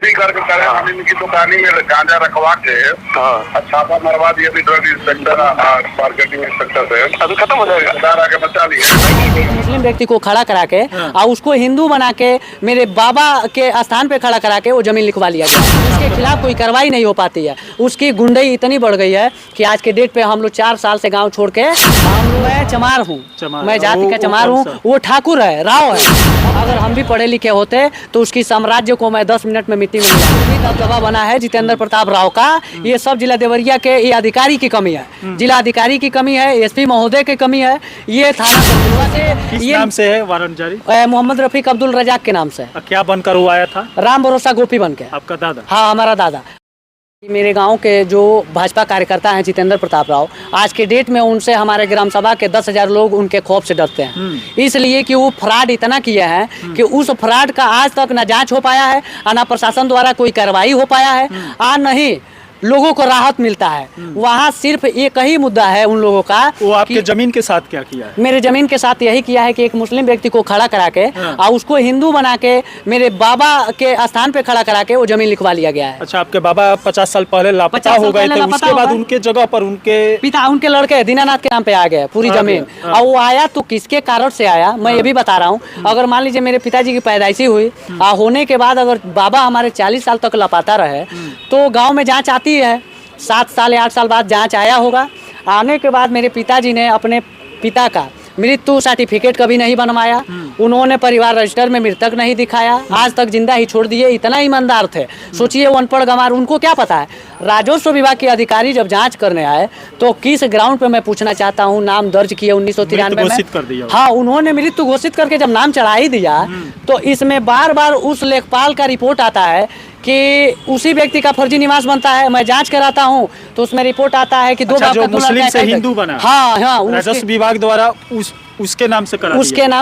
कुर्सी करके करे इनकी दुकानी में गांजा रखवा के छापा मरवा दिया ड्रग इंस्पेक्टर मार्केटिंग इंस्पेक्टर से। अभी खत्म हो जाएगा। आके बचा लिया मुस्लिम व्यक्ति को खड़ा करा के और उसको हिंदू बना के मेरे बाबा के स्थान पे खड़ा करा के वो जमीन लिखवा लिया गया। उसके खिलाफ कोई कार्रवाई नहीं हो पाती है। उसकी गुंडई इतनी बढ़ गई है कि आज के डेट पे हम लोग 4 साल से गांव छोड़ के मैं चमार हूँ, मैं जाति का चमार हूँ, वो ठाकुर है, राव है। अगर हम भी पढ़े लिखे होते तो उसकी साम्राज्य को मैं 10 मिनट में मिट्टी में मिला। दबदबा बना है जितेंद्र प्रताप राव का। ये सब जिला देवरिया के ये अधिकारी की कमी है, जिला अधिकारी की कमी है, एसपी महोदय की कमी है। ये थाना किस नाम से है वारंट जारी? मोहम्मद रफीक अब्दुल रजाक के नाम से। क्या बनकर वो आया था? राम भरोसा गोपी बन के। आपका दादा? हाँ, हमारा दादा। मेरे गांव के जो भाजपा कार्यकर्ता हैं जितेंद्र प्रताप राव, आज के डेट में उनसे हमारे ग्राम सभा के 10,000 लोग उनके खौफ से डरते हैं, इसलिए कि वो फ्रॉड इतना किए हैं कि उस फ्रॉड का आज तक न जांच हो पाया है, न प्रशासन द्वारा कोई कार्रवाई हो पाया है, और नहीं लोगों को राहत मिलता है। वहाँ सिर्फ एक ही मुद्दा है उन लोगों का। वो आपके जमीन के साथ क्या किया है? मेरे जमीन के साथ यही किया है कि एक मुस्लिम व्यक्ति को खड़ा करा के और उसको हिंदू बना के मेरे बाबा के स्थान पे खड़ा करा के वो जमीन लिखवा लिया गया है। अच्छा, आपके बाबा 50 साल पहले लापता हो गए थे, उसके बाद उनके जगह पर उनके पिता, उनके लड़के दीनानाथ के नाम पे आ गए पूरी जमीन। और वो आया तो किसके कारण से आया मैं ये भी बता रहा हूँ। अगर मान लीजिए मेरे पिताजी की पैदाइशी हुई होने के बाद अगर बाबा हमारे 40 साल तक लापता रहे तो गाँव में जाँच आती है। 7 साल या 8 साल बाद जांच आया होगा। आने के बाद मेरे पिताजी ने अपने पिता का मृत्यु सर्टिफिकेट कभी नहीं बनवाया, उन्होंने परिवार रजिस्टर में मृतक नहीं दिखाया, आज तक जिंदा ही छोड़ दिए। इतना ईमानदार थे, सोचिए वो अनपढ़ गंवार, उनको क्या पता है। राजस्व विभाग के अधिकारी जब जांच करने आए तो किस ग्राउंड पे मैं पूछना चाहता हूँ, नाम दर्ज किए 1993 में। हाँ, उन्होंने मृत्यु घोषित करके जब नाम चढ़ा ही दिया तो इसमें बार बार उस लेखपाल का रिपोर्ट आता है कि उसी व्यक्ति का फर्जी निवास बनता है। मैं जांच कराता हूं तो उसमें रिपोर्ट आता है कि दो बाप का मुस्लिम से हिंदू बना। हाँ, राजस्व विभाग द्वारा उसके नाम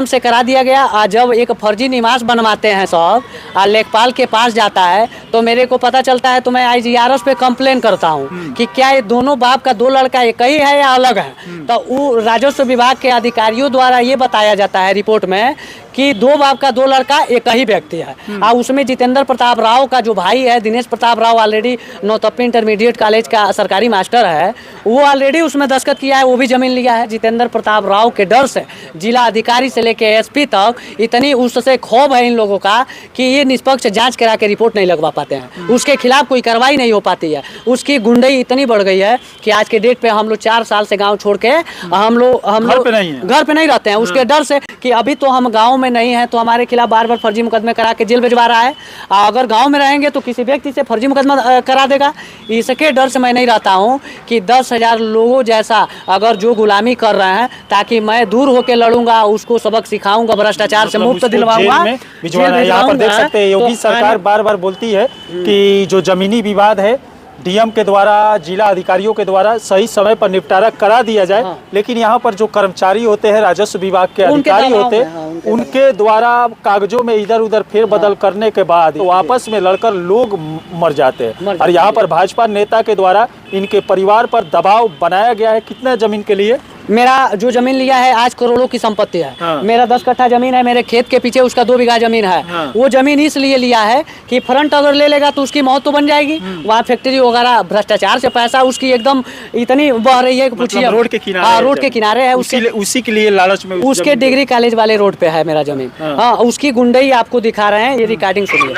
से करा दिया गया। आज जब एक फर्जी निवास बनवाते हैं सब और लेखपाल के पास जाता है तो मेरे को पता चलता है तो मैं IGRS पे कंप्लेन करता हूँ कि क्या ये दोनों बाप का 2 लड़का एक ही है या अलग है। तो वो राजस्व विभाग के अधिकारियों द्वारा ये बताया जाता है रिपोर्ट में कि 2 बाप का 2 लड़का एक ही व्यक्ति है। और उसमें जितेंद्र प्रताप राव का जो भाई है Dinesh Pratap Rao, already Nautappi intermediate college का सरकारी मास्टर है, वो ऑलरेडी उसमें दस्तखत किया है, वो भी जमीन लिया है। जितेंद्र प्रताप राव के डर से जिला अधिकारी से लेके SP तक इतनी उससे खौफ है इन लोगों का कि ये निष्पक्ष जांच करा के रिपोर्ट नहीं लगवा पाते हैं, उसके खिलाफ कोई कार्रवाई नहीं हो पाती है। उसकी गुंडई इतनी बढ़ गई है कि आज के डेट पे हम लोग 4 साल से गाँव छोड़ के हम लोग घर पे नहीं रहते हैं, उसके डर से कि अभी तो हम गाँव में नहीं है तो हमारे खिलाफ बार बार फर्जी मुकदमे करा के जेल भिजवा रहा है। अगर गांव में रहेंगे तो किसी व्यक्ति से फर्जी मुकदमा करा देगा। इसके डर से मैं नहीं रहता हूं कि 10,000 लोगों जैसा अगर जो गुलामी कर रहे हैं ताकि मैं दूर होकर लड़ूंगा, उसको सबक सिखाऊंगा, भ्रष्टाचार से मुक्त दिलवाऊंगा। यहाँ पर देख सकते हैं योगी सरकार बार बार बोलती है कि जो जमीनी विवाद है DM के द्वारा, जिला अधिकारियों के द्वारा सही समय पर निपटारा करा दिया जाए, लेकिन यहाँ पर जो कर्मचारी होते हैं, राजस्व विभाग के अधिकारी होते हैं, उनके द्वारा कागजों में इधर उधर फेरबदल करने के बाद तो आपस में लड़कर लोग मर जाते हैं। और यहाँ पर भाजपा नेता के द्वारा इनके परिवार पर दबाव बनाया गया है। कितना जमीन के लिए? मेरा जो जमीन लिया है आज करोड़ों की संपत्ति है। मेरा 10 कट्ठा जमीन है, मेरे खेत के पीछे उसका 2 बीघा जमीन है। वो जमीन इसलिए लिया है कि फ्रंट अगर ले लेगा तो उसकी मौत तो बन जाएगी। वहाँ फैक्ट्री वगैरह भ्रष्टाचार से पैसा उसकी एकदम इतनी बह रही है कि पूछिए। रोड के किनारे? रोड के किनारे है। उसी के लिए लालच में उसके डिग्री कॉलेज वाले रोड पे है मेरा जमीन। हाँ, उसकी गुंडई आपको दिखा रहे हैं, ये रिकॉर्डिंग सुनिए।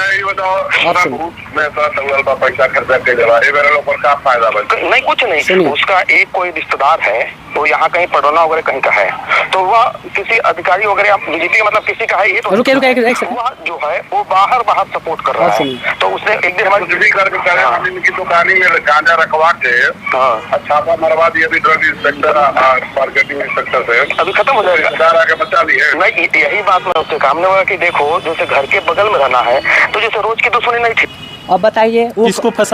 नहीं, कुछ नहीं, उसका एक कोई रिश्तेदार है तो यहाँ कहीं पडोना वगैरह कहीं का है तो वह किसी अधिकारी वगैरह बीजेपी मतलब किसी का है। ये तो रुके वह जो है वो बाहर सपोर्ट कर रहा है। तो उसने एक दिन हमारी करके इनकी दुकानी में गांजा रखवा के छापा मरवा दिया ड्रग इंस्पेक्टर मार्केटिंग इंस्पेक्टर से। अभी खत्म हो जाएगा। आके बचा लिए। नहीं, यही बात मैं उससे काम नहीं हुआ कि देखो जैसे घर के बगल में रहना है तो जैसे रोज की दुश्मनी नहीं थी। अब बताइए,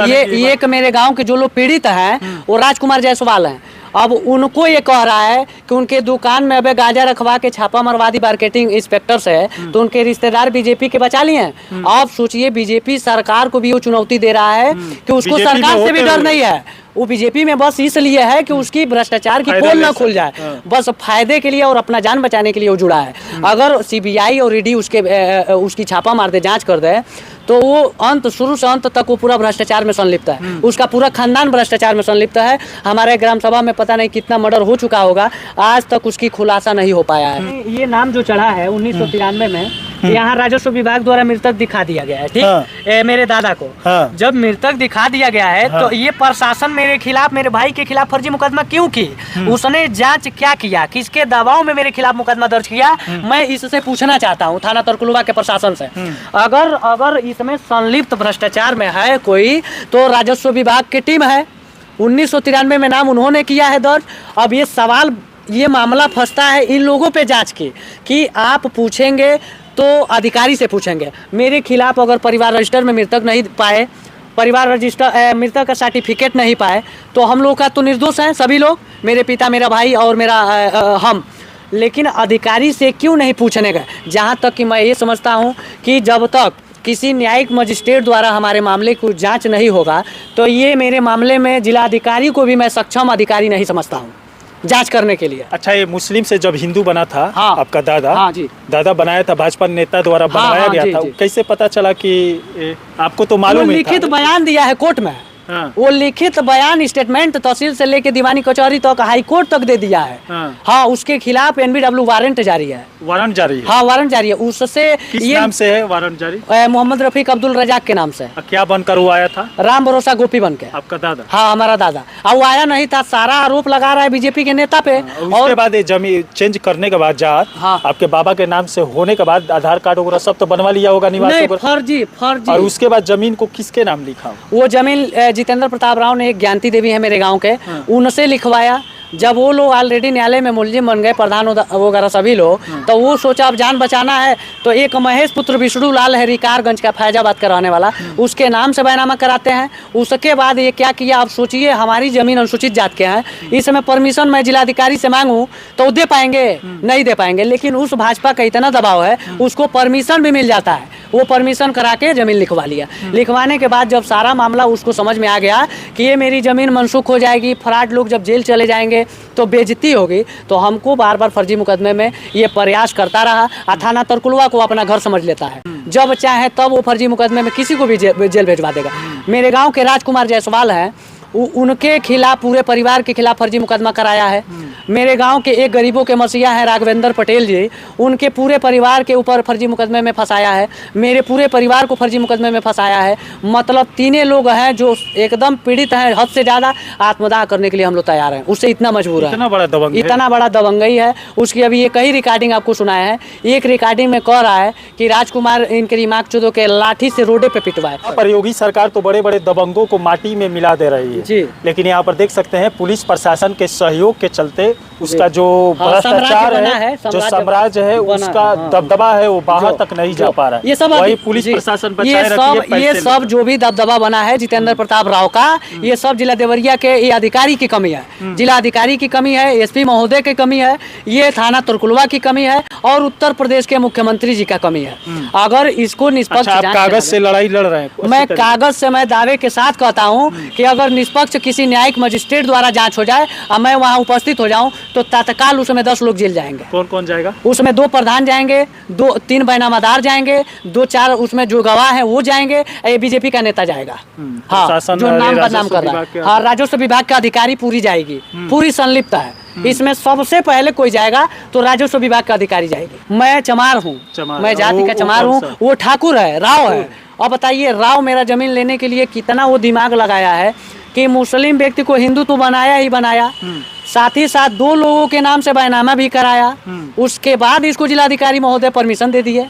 ये एक मेरे गाँव के जो लोग पीड़ित हैं वो राजकुमार जायसवाल हैं। अब उनको ये कह रहा है कि उनके दुकान में अबे गांजा रखवा के छापा मरवा दी मार्केटिंग इंस्पेक्टर से, तो उनके रिश्तेदार बीजेपी के बचा लिए हैं। आप सोचिए, बीजेपी सरकार को भी वो चुनौती दे रहा है कि उसको सरकार से भी डर नहीं है, वो बीजेपी में बस इसलिए है कि उसकी भ्रष्टाचार की पोल ना खुल जाए, बस फायदे के लिए और अपना जान बचाने के लिए वो जुड़ा है। अगर सीबीआई और ईडी उसकी छापा मार दे, जांच कर दे, तो वो शुरू से अंत तक वो पूरा भ्रष्टाचार में संलिप्त है, उसका पूरा खानदान भ्रष्टाचार में संलिप्त है। हमारे ग्राम सभा में पता नहीं कितना मर्डर हो चुका होगा, आज तक उसकी खुलासा नहीं हो पाया है। ये नाम जो चढ़ा है 1993 में, यहाँ राजस्व विभाग द्वारा मृतक दिखा दिया गया है, ठीक। मेरे दादा को जब मृतक दिखा दिया गया है, तो ये प्रशासन मेरे खिलाफ, मेरे भाई के खिलाफ फर्जी मुकदमा क्यों की? उसने जांच क्या किया, किसके दबाव में मेरे खिलाफ मुकदमा दर्ज किया? मैं इससे पूछना चाहता हूँ थाना तरकुलवा के प्रशासन से। अगर इसमें संलिप्त भ्रष्टाचार में है कोई, तो राजस्व विभाग की टीम है, 1993 में नाम उन्होंने किया है दर्ज। अब ये सवाल, ये मामला फंसता है इन लोगों पे जांच की, कि आप पूछेंगे तो अधिकारी से पूछेंगे। मेरे खिलाफ अगर परिवार रजिस्टर में मृतक नहीं पाए, परिवार रजिस्टर मृतक का सर्टिफिकेट नहीं पाए, तो हम लोग का तो निर्दोष हैं सभी लोग, मेरे पिता, मेरा भाई और मेरा हम। लेकिन अधिकारी से क्यों नहीं पूछने का? जहाँ तक कि मैं ये समझता हूँ कि जब तक किसी न्यायिक मजिस्ट्रेट द्वारा हमारे मामले की जांच नहीं होगा, तो ये मेरे मामले में जिला अधिकारी को भी मैं सक्षम अधिकारी नहीं समझता हूँ जांच करने के लिए। अच्छा, ये मुस्लिम से जब हिंदू बना था, हाँ, आपका दादा, हाँ जी, दादा बनाया था, भाजपा नेता द्वारा बनवाया गया था, कैसे पता चला कि आपको तो मालूम ही था? लिखित बयान दिया है कोर्ट में, वो लिखित बयान स्टेटमेंट तहसील से लेके दीवानी कचहरी तक, हाई कोर्ट तक दे दिया है। हाँ, उसके खिलाफ NBW वारंट जारी है। वारंट जारी है? हाँ, वारंट जारी है। उससे किस नाम से है वारंट जारी? मोहम्मद रफीक अब्दुल रजाक के नाम से। क्या बनकर वो आया था? राम भरोसा गोपी बन के। आपका दादा? हाँ, हमारा दादा। अब वो आया नहीं था, सारा आरोप लगा रहा है बीजेपी के नेता पे। उसके बाद जमीन चेंज करने के बाद आपके बाबा के नाम से होने के बाद आधार कार्ड वगैरह सब तो बनवा लिया होगा, निवास वगैरह? फर्जी। और उसके बाद जमीन को किसके नाम लिखा? वो जमीन जितेंद्र प्रताप राव ने, एक ज्ञानती देवी है मेरे गांव के, उनसे लिखवाया। जब वो लोग ऑलरेडी न्यायालय में मुलजिम बन गए, प्रधान वगैरह सभी लोग, तो वो सोचा अब जान बचाना है, तो एक महेश पुत्र विष्णु लाल है, रिकारगंज का, फैजाबाद का रहने वाला, उसके नाम से बैनामा कराते हैं। उसके बाद ये क्या किया, आप सोचिए, हमारी जमीन अनुसूचित जात के हैं, इस समय परमिशन मैं जिलाधिकारी से मांगूं तो दे पाएंगे? नहीं दे पाएंगे। लेकिन उस भाजपा का इतना दबाव है, उसको परमिशन भी मिल जाता है, वो परमिशन करा के जमीन लिखवा लिया। लिखवाने के बाद जब सारा मामला उसको समझ में आ गया कि ये मेरी जमीन मनसूख हो जाएगी, फराड लोग जब जेल चले जाएंगे तो बेइज्जती होगी, तो हमको बार बार फर्जी मुकदमे में ये प्रयास करता रहा। थाना तरकुलवा को अपना घर समझ लेता है, जब चाहे तब वो फर्जी मुकदमे में किसी को भी जेल भेजवा देगा। मेरे गांव के राजकुमार जायसवाल हैं, उनके खिलाफ, पूरे परिवार के खिलाफ फर्जी मुकदमा कराया है। मेरे गांव के एक गरीबों के मसीहा हैं राघवेंद्र पटेल जी, उनके पूरे परिवार के ऊपर फर्जी मुकदमे में फंसाया है, मेरे पूरे परिवार को फर्जी मुकदमे में फंसाया है। मतलब तीनों लोग हैं जो एकदम पीड़ित हैं, हद से ज़्यादा आत्मदाह करने के लिए हम लोग तैयार हैं, उससे इतना मजबूर है। इतना बड़ा दबंगई है उसकी। अभी ये कई रिकॉर्डिंग आपको सुनाया है। एक रिकॉर्डिंग में कह रहा है कि राजकुमार इनके दिमाग चौदह के लाठी से रोडे पे पिटवाए। पर योगी सरकार तो बड़े बड़े दबंगों को माटी में मिला दे रही है जी। लेकिन यहाँ पर देख सकते हैं पुलिस प्रशासन के सहयोग के चलते उसका जो भ्रष्टाचार है, जो साम्राज्य है, उसका दबदबा है, वो बाहर तक नहीं जा पा रहा है। ये सब वही पुलिस प्रशासन बचाए रखी है। ये सब जो भी दबदबा बना है जितेंद्र प्रताप राव का, ये सब जिला देवरिया के ये अधिकारी की कमी है, जिला अधिकारी की कमी है, SP महोदय की कमी है, ये थाना तरकुलवा की कमी है, और उत्तर प्रदेश के मुख्यमंत्री जी का कमी है। अगर इसको निष्पक्ष कागज से लड़ाई लड़ रहे हैं, मैं कागज से, मैं दावे के साथ कहता हूँ कि अगर निष्पक्ष किसी न्यायिक मजिस्ट्रेट द्वारा जांच हो जाए और मैं वहां उपस्थित हो जाऊं, तो तत्काल उसमें 10 लोग जेल जाएंगे। कौन कौन जाएगा? उसमें 2 प्रधान जाएंगे, 2-3 बैनामादार जाएंगे, 2-4 उसमें जो गवाह हैं वो जाएंगे, ये बीजेपी का नेता जाएगा। हाँ, जो नाम बदनाम कर रहा है। हाँ, राजस्व विभाग का अधिकारी पूरी जाएगी, पूरी संलिप्त है इसमें। सबसे पहले कोई जाएगा तो राजस्व विभाग का अधिकारी जाएगी। मैं चमार हूँ, मैं जाति का चमार हूँ, वो ठाकुर है, राव है। अब बताइए, राव मेरा जमीन लेने के लिए कितना वो दिमाग लगाया है कि मुस्लिम व्यक्ति को हिंदू तो बनाया ही बनाया, साथ ही साथ 2 लोगों के नाम से बैनामा भी कराया। उसके बाद इसको जिलाधिकारी महोदय परमिशन दे दिए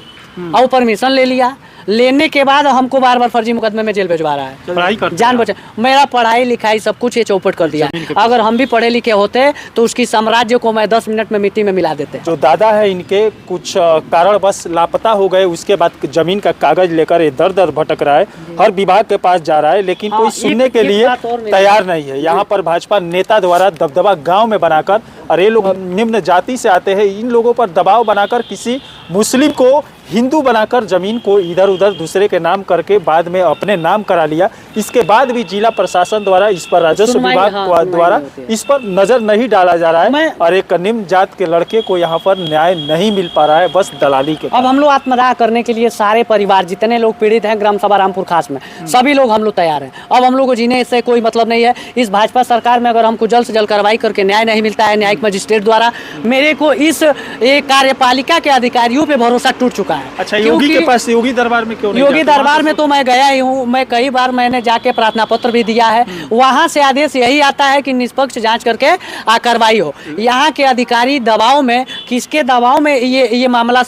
और परमिशन ले लिया। लेने के बाद हमको बार बार फर्जी मुकदमे में जेल भिजवा रहा है। जान बचा, मेरा पढ़ाई लिखाई सब कुछ ये चौपट कर दिया। अगर हम भी पढ़े लिखे होते तो उसकी साम्राज्य को मैं 10 मिनट में मिट्टी में मिला देते। जो दादा है इनके कुछ कारण बस लापता हो गए, उसके बाद जमीन का कागज लेकर दर दर भटक रहा है, हर विभाग के पास जा रहा है, लेकिन कोई सुनने के लिए तैयार नहीं है। यहाँ पर भाजपा नेता द्वारा दबदबा गाँव में बनाकर, और ये लोग निम्न जाति से आते हैं, इन लोगों पर दबाव बनाकर किसी मुस्लिम को हिंदू बनाकर जमीन को इधर उधर दूसरे के नाम करके बाद में अपने नाम करा लिया। इसके बाद भी जिला प्रशासन द्वारा इस पर, राजस्व विभाग द्वारा इस पर नजर नहीं डाला जा रहा है और एक निम्न जात के लड़के को यहाँ पर न्याय नहीं मिल पा रहा है, बस दलाली के। अब हम लोग आत्मदाह करने के लिए सारे परिवार जितने लोग पीड़ित हैं ग्राम सभा रामपुर खास में, सभी लोग हम लोग तैयार हैं। अब हम लोग को जीने से कोई मतलब नहीं है। इस भाजपा सरकार में अगर हमको जल्द से जल्द कार्रवाई करके न्याय नहीं मिलता है न्यायिक मजिस्ट्रेट द्वारा, मेरे को इस कार्यपालिका के अधिकारियों पे भरोसा टूट चुका है। अच्छा, योगी के पास, योगी दरबार में क्यों नहीं? योगी दरबार में तो मैं गया ही हूँ, मैं कई बार मैंने जाके प्रार्थना पत्र भी दिया है। वहाँ से आदेश यही आता है कि निष्पक्ष जांच करके कार्रवाई हो। यहाँ के अधिकारी दबाव में, किसके दबाव में ये मामला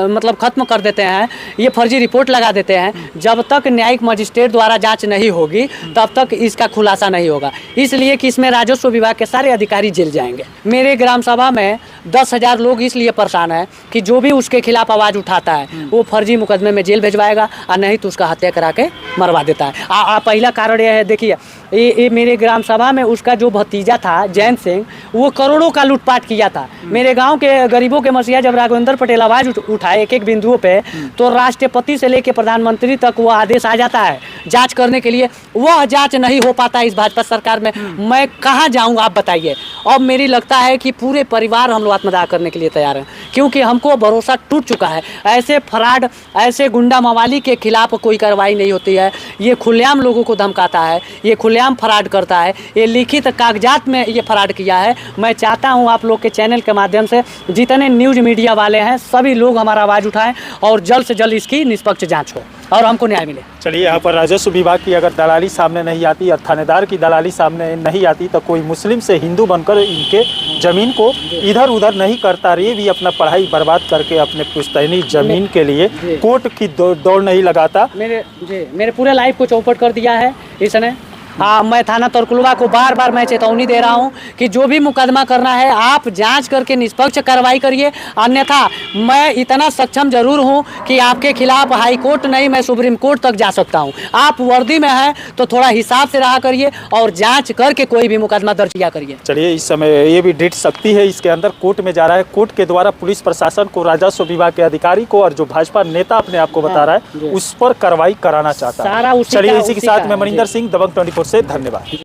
मतलब खत्म कर देते हैं, ये फर्जी रिपोर्ट लगा देते हैं। जब तक न्यायिक मजिस्ट्रेट द्वारा जांच नहीं होगी तब तक इसका खुलासा नहीं होगा। इसलिए कि इसमें राजस्व विभाग के सारे अधिकारी जेल जाएंगे। मेरे ग्राम सभा में 10,000 लोग इसलिए परेशान है कि जो भी उसके खिलाफ आवाज़ उठाता है वो फर्जी मुकदमे में जेल भेजवाएगा और नहीं तो उसका हत्या करा के मरवा देता है। पहला कारण यह है, देखिए ये मेरे ग्राम सभा में उसका जो भतीजा था जैन सिंह, वो करोड़ों का लूटपाट किया था। मेरे गांव के गरीबों के मसीहा जब राघवेंद्र पटेल आवाज़ उठाए एक एक बिंदुओं पे, तो राष्ट्रपति से लेकर प्रधानमंत्री तक वो आदेश आ जाता है जांच करने के लिए। वह जांच नहीं हो पाता इस भाजपा सरकार में। मैं कहाँ जाऊँ आप बताइए। अब मेरी लगता है कि पूरे परिवार हम लोग आत्मदाह करने के लिए तैयार हैं, क्योंकि हमको भरोसा टूट चुका है। ऐसे फ्रॉड, ऐसे गुंडा मवाली के खिलाफ कोई कार्रवाई नहीं होती है। ये खुलेआम लोगों को धमकाता है, ये खुलेआम फ्रॉड करता है, ये लिखित कागजात में ये फ्रॉड किया है। मैं चाहता हूँ आप लोग के चैनल के माध्यम से जितने न्यूज़ मीडिया वाले हैं सभी लोग हमारा आवाज़ उठाएं और जल्द से जल्द इसकी निष्पक्ष जांच हो और हमको न्याय मिले। चलिए, यहाँ पर राजस्व विभाग की अगर दलाली सामने नहीं आती और थानेदार की दलाली सामने नहीं आती तो कोई मुस्लिम से हिंदू बनकर इनके ज़मीन को इधर उधर नहीं करता। ये भी अपना पढ़ाई बर्बाद करके अपने पुश्तैनी ज़मीन के लिए कोर्ट की दौड़ नहीं लगाता। मेरे पूरे लाइफ को चौपट कर दिया है इसने। मैं थाना तरकुलवा को बार बार मैं चेतावनी दे रहा हूं कि जो भी मुकदमा करना है आप जांच करके निष्पक्ष कार्रवाई करिए, अन्यथा मैं इतना सक्षम जरूर हूं कि आपके खिलाफ हाई कोर्ट नहीं मैं सुप्रीम कोर्ट तक जा सकता हूं। आप वर्दी में हैं तो थोड़ा हिसाब से रहा करिए और जांच करके कोई भी मुकदमा दर्ज किया करिए। चलिए, इस समय ये भी डेट शक्ति है, इसके अंदर कोर्ट में जा रहा है। कोर्ट के द्वारा पुलिस प्रशासन को, राजस्व विभाग के अधिकारी को और जो भाजपा नेता अपने आप को बता रहा है उस पर कार्रवाई कराना चाहता है। चलिए, इसी के साथ मैं मनिंदर सिंह, दबंग 24 से धन्यवाद।